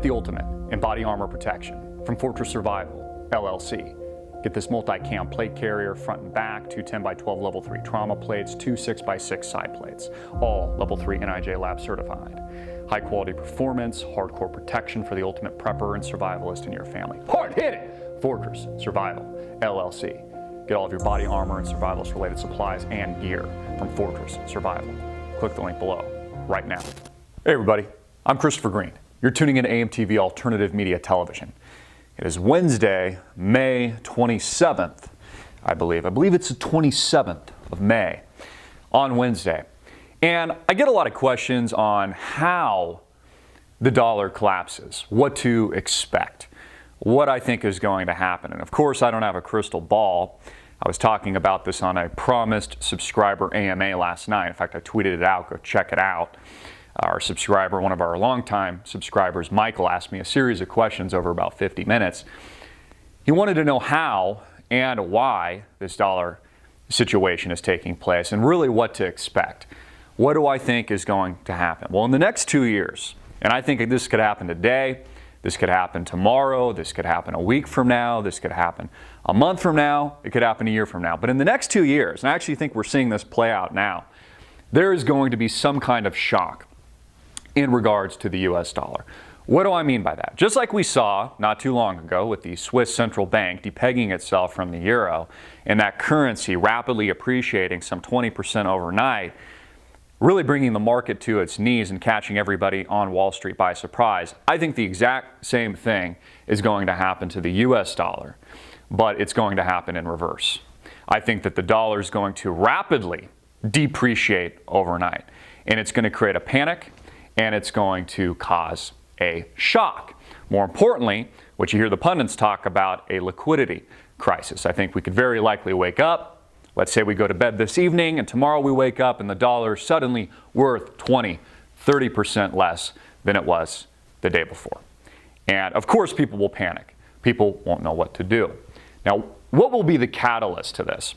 Get the ultimate in body armor protection from Fortress Survival, LLC. Get this multi-cam plate carrier, front and back, 2 10x12 level 3 trauma plates, 2 6x6 side plates, all level 3 NIJ lab certified. High quality performance, hardcore protection for the ultimate prepper and survivalist in your family. Hard hitting! Fortress Survival, LLC. Get all of your body armor and survivalist related supplies and gear from Fortress Survival. Click the link below right now. Hey everybody, I'm Christopher Green. You're tuning in to AMTV Alternative Media Television. It is Wednesday, May 27th, I believe. I believe it's the 27th of May on Wednesday. And I get a lot of questions on how the dollar collapses, what to expect, what I think is going to happen. And of course, I don't have a crystal ball. I was talking about this on a promised subscriber AMA last night. In fact, I tweeted it out. Go check it out. Our subscriber, one of our longtime subscribers, Michael, asked me a series of questions over about 50 minutes. He wanted to know how and why this dollar situation is taking place and really what to expect. What do I think is going to happen? Well, in the next 2 years, and I think this could happen today, this could happen tomorrow, this could happen a week from now, this could happen a month from now, it could happen a year from now. But in the next 2 years, and I actually think we're seeing this play out now, there is going to be some kind of shock in regards to the US dollar. What do I mean by that? Just like we saw not too long ago with the Swiss central bank depegging itself from the euro and that currency rapidly appreciating some 20% overnight, really bringing the market to its knees and catching everybody on Wall Street by surprise. I think the exact same thing is going to happen to the US dollar, but it's going to happen in reverse. I think that the dollar is going to rapidly depreciate overnight, and it's going to create a panic, and it's going to cause a shock. More importantly, what you hear the pundits talk about, a liquidity crisis. I think we could very likely wake up. Let's say we go to bed this evening and tomorrow we wake up and the dollar is suddenly worth 20, 30% less than it was the day before. And of course, people will panic. People won't know what to do. Now, what will be the catalyst to this?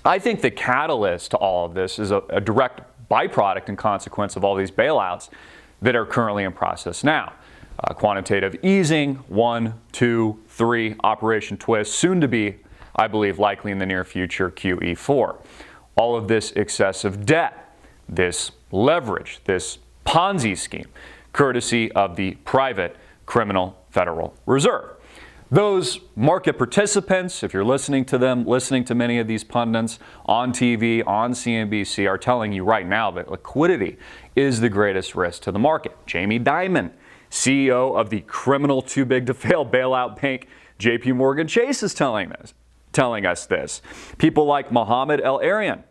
I think the catalyst to all of this is a direct byproduct and consequence of all these bailouts that are currently in process now. Quantitative easing, 1, 2, 3, Operation Twist, soon to be, I believe, likely in the near future, QE4. All of this excessive debt, this leverage, this Ponzi scheme, courtesy of the private criminal Federal Reserve. Those market participants, if you're listening to them, listening to many of these pundits on TV, on CNBC, are telling you right now that liquidity is the greatest risk to the market. Jamie Dimon, CEO of the criminal too big to fail bailout bank JP Morgan Chase, is telling us this. People like Mohamed El-Erian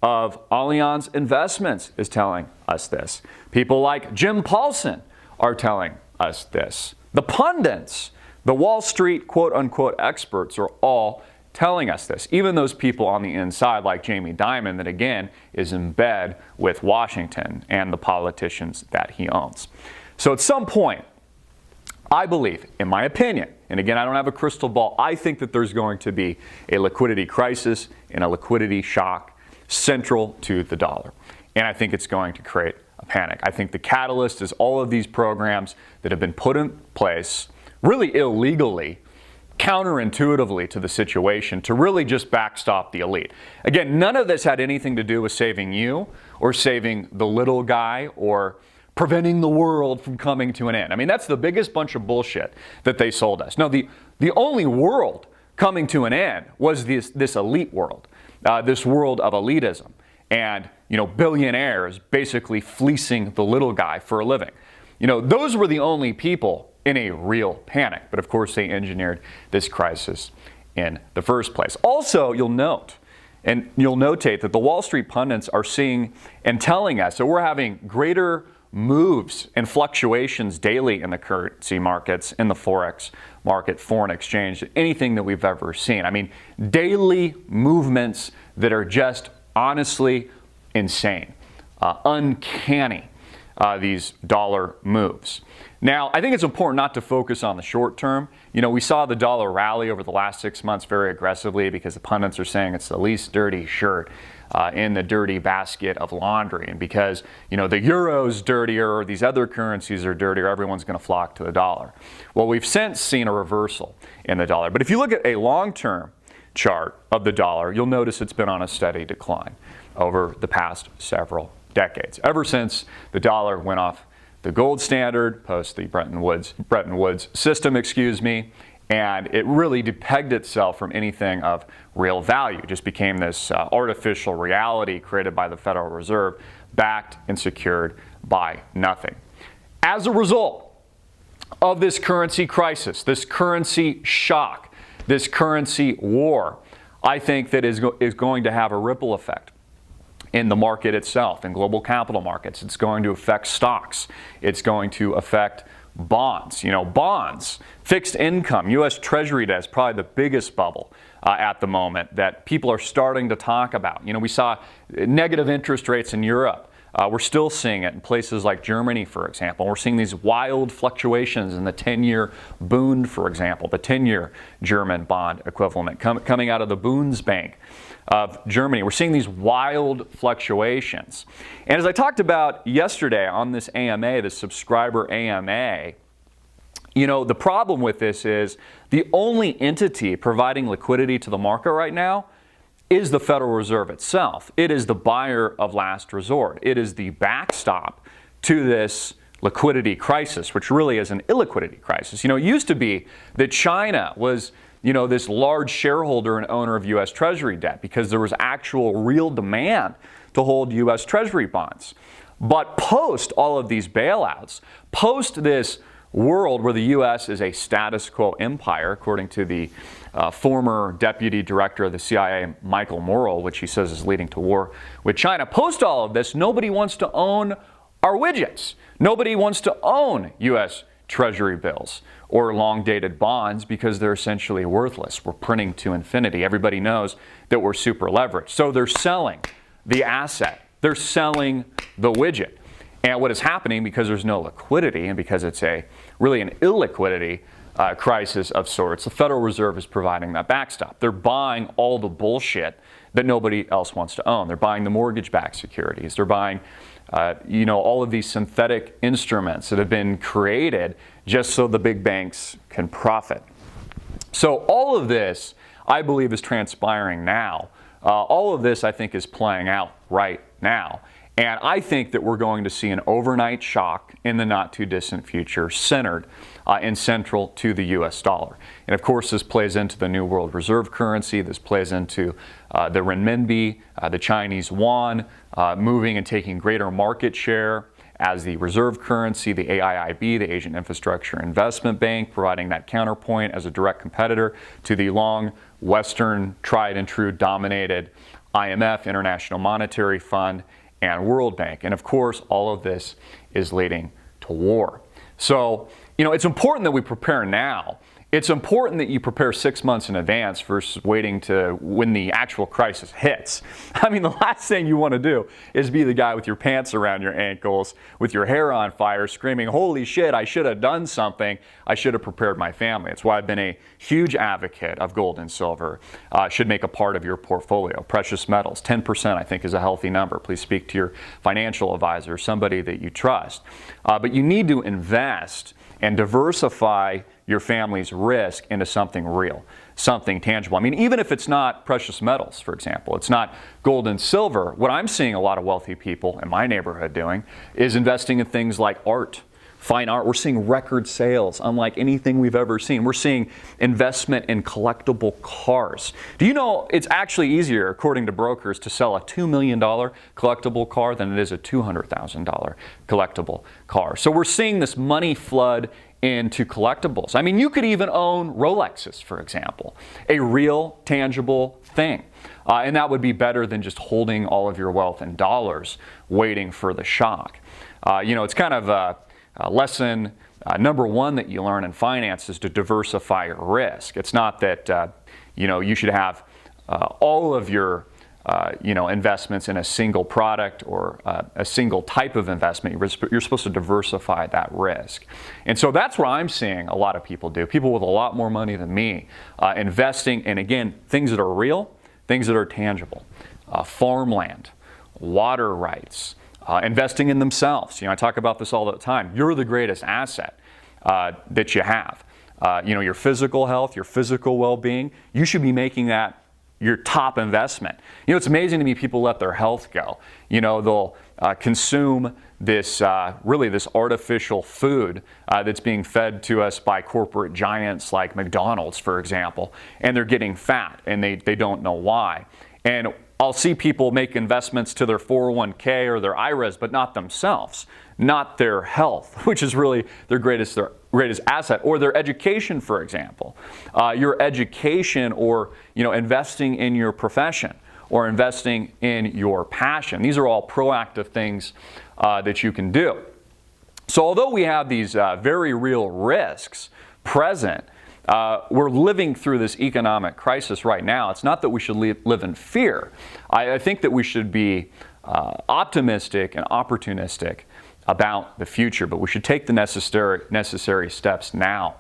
of Allianz Investments is telling us this. People like Jim Paulson are telling us this. The pundits, the Wall Street quote-unquote experts are all telling us this. Even those people on the inside like Jamie Dimon that again is in bed with Washington and the politicians that he owns. So at some point, I believe, in my opinion, and again, I don't have a crystal ball, I think that there's going to be a liquidity crisis and a liquidity shock central to the dollar. And I think it's going to create a panic. I think the catalyst is all of these programs that have been put in place really illegally, counterintuitively to the situation to really just backstop the elite. Again, none of this had anything to do with saving you or saving the little guy or preventing the world from coming to an end. I mean, that's the biggest bunch of bullshit that they sold us. No, the only world coming to an end was this elite world, this world of elitism and, billionaires basically fleecing the little guy for a living. Those were the only people in a real panic. But of course, they engineered this crisis in the first place. Also, you'll note, and you'll notate that the Wall Street pundits are seeing and telling us that we're having greater moves and fluctuations daily in the currency markets, in the Forex market, foreign exchange, anything that we've ever seen. I mean, daily movements that are just honestly insane, uncanny, these dollar moves. Now, I think it's important not to focus on the short term. We saw the dollar rally over the last 6 months very aggressively because the pundits are saying it's the least dirty shirt in the dirty basket of laundry. And because, the euro's dirtier or these other currencies are dirtier, everyone's going to flock to the dollar. Well, we've since seen a reversal in the dollar. But if you look at a long-term chart of the dollar, you'll notice it's been on a steady decline over the past several decades, ever since the dollar went off the gold standard post the Bretton Woods system, and it really depegged itself from anything of real value. It just became this artificial reality created by the Federal Reserve, backed and secured by nothing. As a result of this currency crisis, this currency shock, this currency war, I think that is going to have a ripple effect in the market itself, in global capital markets. It's going to affect stocks. It's going to affect bonds. Bonds, fixed income, U.S. Treasury debt is probably the biggest bubble at the moment that people are starting to talk about. We saw negative interest rates in Europe. We're still seeing it in places like Germany, for example. We're seeing these wild fluctuations in the 10-year Bund, for example, the 10-year German bond equivalent coming out of the Bundesbank of Germany. We're seeing these wild fluctuations. And as I talked about yesterday on this AMA, the subscriber AMA, the problem with this is the only entity providing liquidity to the market right now is the Federal Reserve itself. It is the buyer of last resort. It is the backstop to this liquidity crisis, which really is an illiquidity crisis. It used to be that China was this large shareholder and owner of U.S. Treasury debt because there was actual real demand to hold U.S. Treasury bonds. But post all of these bailouts, post this world where the U.S. is a status quo empire, according to the former deputy director of the CIA, Michael Morrell, which he says is leading to war with China, post all of this, nobody wants to own our widgets. Nobody wants to own U.S. Treasury bills or long-dated bonds because they're essentially worthless. We're printing to infinity. Everybody knows that we're super leveraged. So they're selling the asset. They're selling the widget. And what is happening, because there's no liquidity and because it's really an illiquidity crisis of sorts, the Federal Reserve is providing that backstop. They're buying all the bullshit that nobody else wants to own. They're buying the mortgage-backed securities. They're buying all of these synthetic instruments that have been created just so the big banks can profit. So all of this, I believe, is transpiring now. All of this, I think, is playing out right now. And I think that we're going to see an overnight shock in the not too distant future centered and central to the US dollar. And of course, this plays into the new world reserve currency. This plays into the renminbi, the Chinese yuan, moving and taking greater market share as the reserve currency, the AIIB, the Asian Infrastructure Investment Bank, providing that counterpoint as a direct competitor to the long Western tried and true dominated IMF, International Monetary Fund, and World Bank. And of course, all of this is leading to war. So, it's important that we prepare now. It's important that you prepare 6 months in advance versus waiting to when the actual crisis hits. I mean, the last thing you want to do is be the guy with your pants around your ankles, with your hair on fire, screaming, holy shit, I should have done something. I should have prepared my family. It's why I've been a huge advocate of gold and silver. Should make a part of your portfolio. Precious metals, 10% I think is a healthy number. Please speak to your financial advisor, somebody that you trust. But you need to invest and diversify your family's risk into something real, something tangible. I mean, even if it's not precious metals, for example, it's not gold and silver, what I'm seeing a lot of wealthy people in my neighborhood doing is investing in things like art, fine art. We're seeing record sales, unlike anything we've ever seen. We're seeing investment in collectible cars. Do you know it's actually easier, according to brokers, to sell a $2 million collectible car than it is a $200,000 collectible car? So we're seeing this money flood into collectibles. I mean, you could even own Rolexes, for example, a real, tangible thing. And that would be better than just holding all of your wealth in dollars, waiting for the shock. It's kind of a lesson number one that you learn in finance is to diversify your risk. It's not that you should have all of your investments in a single product or a single type of investment. You're supposed to diversify that risk. And so that's what I'm seeing a lot of people do. People with a lot more money than me investing in, again, things that are real, things that are tangible. Farmland, water rights, investing in themselves. I talk about this all the time. You're the greatest asset that you have. Your physical health, your physical well-being, you should be making that your top investment. It's amazing to me people let their health go. They'll consume this this artificial food that's being fed to us by corporate giants like McDonald's, for example, and they're getting fat and they don't know why. And I'll see people make investments to their 401k or their IRAs, but not themselves, not their health, which is really their greatest asset, or their education, for example. Your education, or investing in your profession, or investing in your passion. These are all proactive things that you can do. So although we have these very real risks present, we're living through this economic crisis right now. It's not that we should live in fear. I think that we should be optimistic and opportunistic about the future, but we should take the necessary steps now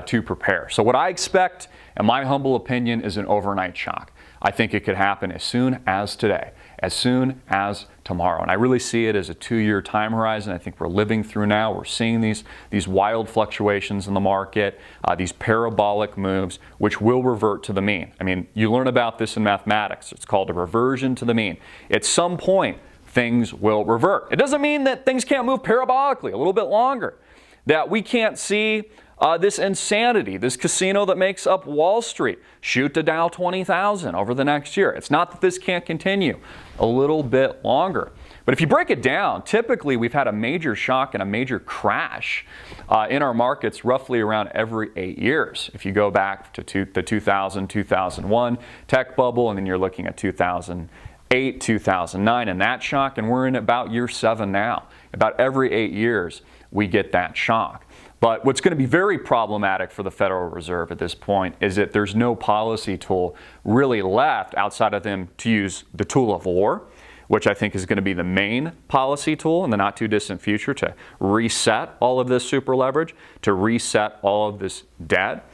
to prepare. So what I expect, in my humble opinion, is an overnight shock. I think it could happen as soon as today, as soon as tomorrow. And I really see it as a 2-year time horizon. I think we're living through now. We're seeing these wild fluctuations in the market, these parabolic moves, which will revert to the mean. I mean, you learn about this in mathematics. It's called a reversion to the mean. At some point, things will revert. It doesn't mean that things can't move parabolically a little bit longer, that we can't see this insanity, this casino that makes up Wall Street, shoot to Dow 20,000 over the next year. It's not that this can't continue a little bit longer. But if you break it down, typically we've had a major shock and a major crash in our markets roughly around every 8 years. If you go back to the 2000, 2001 tech bubble, and then you're looking at 2008, 2009, and that shock, and we're in about year 7 now. About every 8 years, we get that shock. But what's going to be very problematic for the Federal Reserve at this point is that there's no policy tool really left outside of them to use the tool of war, which I think is going to be the main policy tool in the not too distant future to reset all of this super leverage, to reset all of this debt.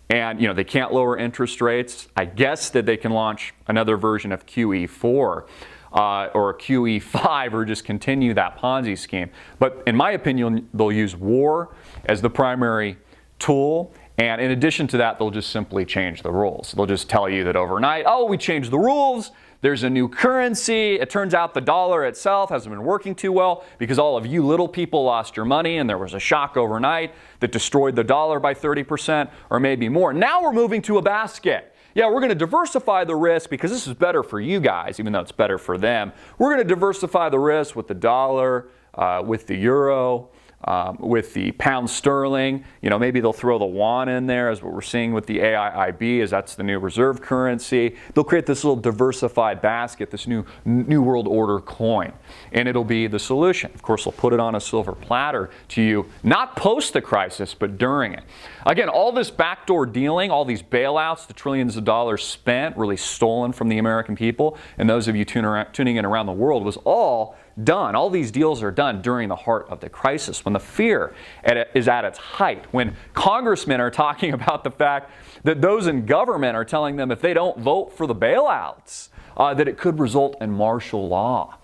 And they can't lower interest rates. I guess that they can launch another version of QE4 or QE5, or just continue that Ponzi scheme. But in my opinion, they'll use war as the primary tool. And in addition to that, they'll just simply change the rules. They'll just tell you that overnight, oh, we changed the rules. There's a new currency. It turns out the dollar itself hasn't been working too well because all of you little people lost your money and there was a shock overnight that destroyed the dollar by 30% or maybe more. Now we're moving to a basket. Yeah, we're going to diversify the risk because this is better for you guys, even though it's better for them. We're going to diversify the risk with the dollar, with the euro, with the pound sterling. Maybe they'll throw the yuan in there, as what we're seeing with the AIIB, as that's the new reserve currency. They'll create this little diversified basket, this new world order coin, and it'll be the solution. Of course, they'll put it on a silver platter to you, not post the crisis, but during it. Again, all this backdoor dealing, all these bailouts, the trillions of dollars spent, really stolen from the American people, and those of you tuning in around the world, was all done. All these deals are done during the heart of the crisis, when the fear is at its height, when congressmen are talking about the fact that those in government are telling them if they don't vote for the bailouts, that it could result in martial law.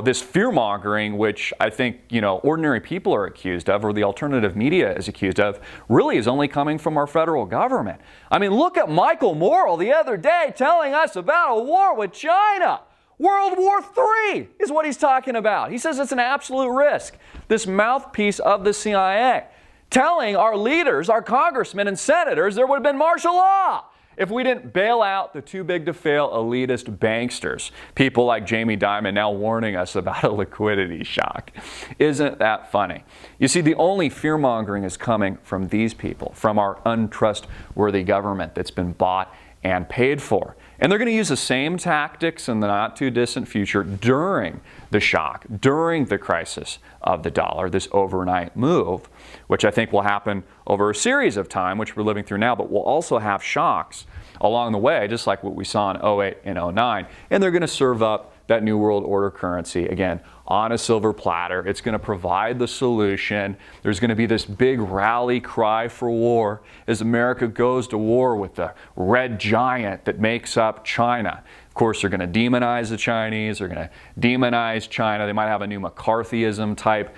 This fear-mongering, which I think, ordinary people are accused of, or the alternative media is accused of, really is only coming from our federal government. I mean, look at Michael Morrell the other day telling us about a war with China. World War III is what he's talking about. He says it's an absolute risk. This mouthpiece of the CIA telling our leaders, our congressmen and senators, there would have been martial law if we didn't bail out the too-big-to-fail elitist banksters. People like Jamie Dimon now warning us about a liquidity shock. Isn't that funny? You see, the only fear-mongering is coming from these people, from our untrustworthy government that's been bought and paid for. And they're going to use the same tactics in the not-too-distant future during the shock, during the crisis of the dollar, this overnight move, which I think will happen over a series of time, which we're living through now, but we'll also have shocks along the way, just like what we saw in 08 and 09. And they're going to serve up that New World Order currency, again, on a silver platter. It's going to provide the solution. There's going to be this big rally cry for war as America goes to war with the red giant that makes up China. Of course, they're going to demonize the Chinese. They're going to demonize China. They might have a new McCarthyism type,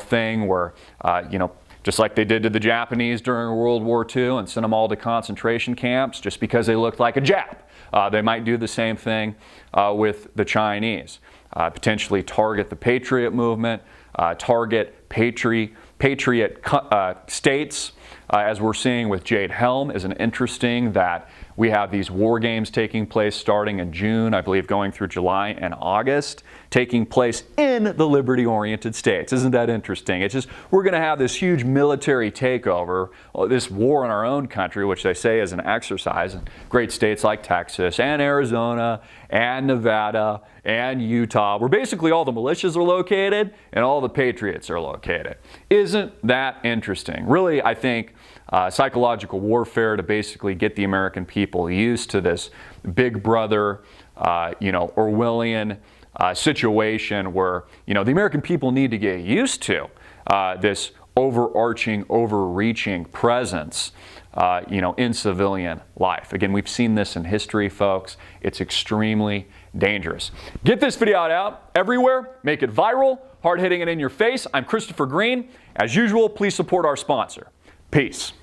thing where, just like they did to the Japanese during World War II and sent them all to concentration camps just because they looked like a Jap. They might do the same thing with the Chinese. Potentially target the Patriot movement, target patriot states, as we're seeing with Jade Helm. Isn't it interesting that we have these war games taking place starting in June, I believe going through July and August, taking place in the liberty-oriented states. Isn't that interesting? It's just, we're going to have this huge military takeover, this war in our own country, which they say is an exercise in great states like Texas and Arizona and Nevada and Utah, where basically all the militias are located and all the patriots are located. Isn't that interesting? Really, I think psychological warfare to basically get the American people used to this big brother, Orwellian situation where, the American people need to get used to this overarching, overreaching presence, in civilian life. Again, we've seen this in history, folks. It's extremely dangerous. Get this video out everywhere. Make it viral. Hard-hitting it in your face. I'm Christopher Green. As usual, please support our sponsor. Peace.